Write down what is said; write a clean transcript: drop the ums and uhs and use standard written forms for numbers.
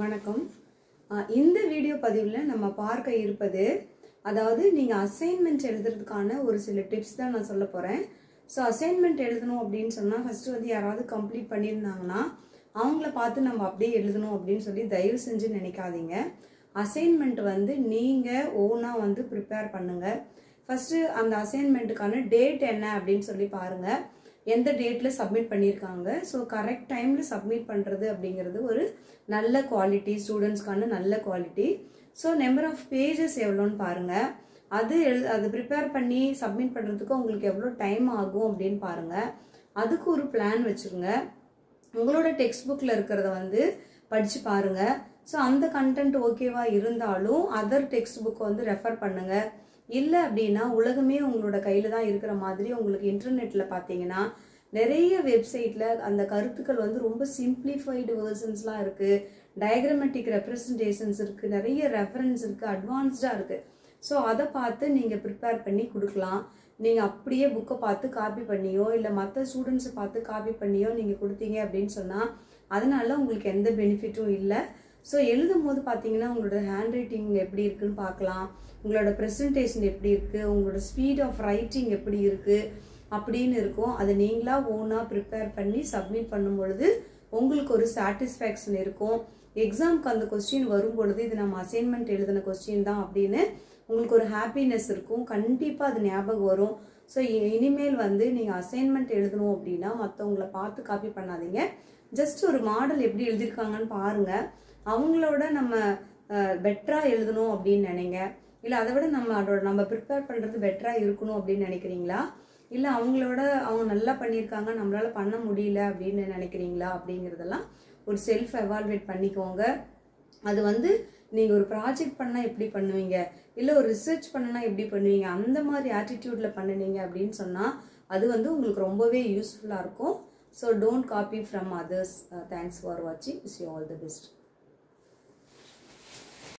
வணக்கம். இந்த வீடியோ பதிவில் நம்ம பார்க்க இருப்பது, அதாவது நீங்கள் அசைன்மெண்ட் எழுதுறதுக்கான ஒரு சில டிப்ஸ் தான் நான் சொல்ல போகிறேன். ஸோ அசைன்மெண்ட் எழுதணும் அப்படின்னு சொன்னால் ஃபஸ்ட்டு வந்து யாராவது கம்ப்ளீட் பண்ணியிருந்தாங்கன்னா அவங்கள பார்த்து நம்ம அப்படியே எழுதணும் அப்படின்னு சொல்லி தயவு செஞ்சு நினைக்காதீங்க. அசைன்மெண்ட் வந்து நீங்கள் ஓனாக வந்து ப்ரிப்பேர் பண்ணுங்கள். ஃபஸ்ட்டு அந்த அசைன்மெண்ட்டுக்கான டேட் என்ன அப்படின்னு சொல்லி பாருங்கள். எந்த டேட்டில் சப்மிட் பண்ணியிருக்காங்க. ஸோ கரெக்ட் டைமில் சப்மிட் பண்ணுறது அப்படிங்கிறது ஒரு நல்ல குவாலிட்டி, ஸ்டூடெண்ட்ஸ்க்கான நல்ல quality. So number of pages எவ்வளோன்னு பாருங்கள். அது ப்ரிப்பேர் பண்ணி சப்மிட் பண்ணுறதுக்கு உங்களுக்கு எவ்வளோ டைம் ஆகும் அப்படின்னு பாருங்கள். அதுக்கு ஒரு பிளான் வச்சுருங்க. உங்களோட டெக்ஸ்ட் புக்கில் இருக்கிறத வந்து படித்து பாருங்கள். ஸோ அந்த கண்டென்ட் ஓகேவா இருந்தாலும் அதர் டெக்ஸ்ட் புக்கை வந்து ரெஃபர் பண்ணுங்கள். இல்லை அப்படின்னா உலகமே உங்களோட கையில் தான் இருக்கிற மாதிரி உங்களுக்கு இன்டர்நெட்டில் பார்த்தீங்கன்னா நிறைய வெப்சைட்டில் அந்த கருத்துக்கள் வந்து ரொம்ப சிம்பிளிஃபைடு வேர்ஷன்ஸ்லாம் இருக்குது, டயக்ராமேட்டிக் ரெப்ரசன்டேஷன்ஸ் இருக்குது, நிறைய ரெஃபரன்ஸ் இருக்குது, அட்வான்ஸ்டாக இருக்குது. ஸோ அதை பார்த்து நீங்கள் ப்ரிப்பேர் பண்ணி கொடுக்கலாம். நீங்கள் அப்படியே புக்கை பார்த்து காப்பி பண்ணியோ இல்லை மற்ற ஸ்டூடெண்ட்ஸை பார்த்து காப்பி பண்ணியோ நீங்கள் கொடுத்தீங்க அப்படின்னு சொன்னால் அதனால உங்களுக்கு எந்த பெனிஃபிட்டும் இல்லை. ஸோ எழுதும் போது பார்த்தீங்கன்னா உங்களோட ஹேண்ட் ரைட்டிங் எப்படி இருக்குன்னு பார்க்கலாம், உங்களோட ப்ரெசன்டேஷன் எப்படி இருக்குது, உங்களோட ஸ்பீட் ஆஃப் ரைட்டிங் எப்படி இருக்குது அப்படின்னு இருக்கும். அதை நீங்களாக ஓனாக ப்ரிப்பேர் பண்ணி சப்மிட் பண்ணும் பொழுது உங்களுக்கு ஒரு சாட்டிஸ்ஃபேக்ஷன் இருக்கும். எக்ஸாமுக்கு அந்த கொஸ்டின் வரும் பொழுது இது நம்ம அசைன்மெண்ட் எழுதின கொஸ்டின் தான் அப்படின்னு உங்களுக்கு ஒரு ஹாப்பினஸ் இருக்கும். கண்டிப்பாக அது ஞாபகம் வரும். ஸோ இனிமேல் வந்து நீங்கள் அசைன்மெண்ட் எழுதணும் அப்படின்னா மற்றவங்களை பார்த்து காப்பி பண்ணாதீங்க. ஜஸ்ட் ஒரு மாடல் எப்படி எழுதியிருக்காங்கன்னு பாருங்கள். அவங்களோட நம்ம பெட்டராக எழுதணும் அப்படின்னு நினைங்க. இல்லை அதை விட நம்ம ப்ரிப்பேர் பண்ணுறது பெட்டராக இருக்கணும் அப்படின்னு நினைக்கிறீங்களா, இல்லை அவங்க நல்லா பண்ணியிருக்காங்க நம்மளால் பண்ண முடியல அப்படின்னு நினைக்கிறீங்களா அப்படிங்கிறதெல்லாம் ஒரு செல்ஃப் எவால்வேட் பண்ணிக்கோங்க. அது வந்து நீங்கள் ஒரு ப்ராஜெக்ட் பண்ணால் எப்படி பண்ணுவீங்க, இல்லை ஒரு ரிசர்ச் பண்ணனா எப்படி பண்ணுவீங்க, அந்த மாதிரி ஆட்டிடியூடில் பண்ணினீங்க அப்படின்னு சொன்னால் அது வந்து உங்களுக்கு ரொம்பவே யூஸ்ஃபுல்லாக இருக்கும். So don't copy from others. Thanks for வாட்சிங். Wish you all the best.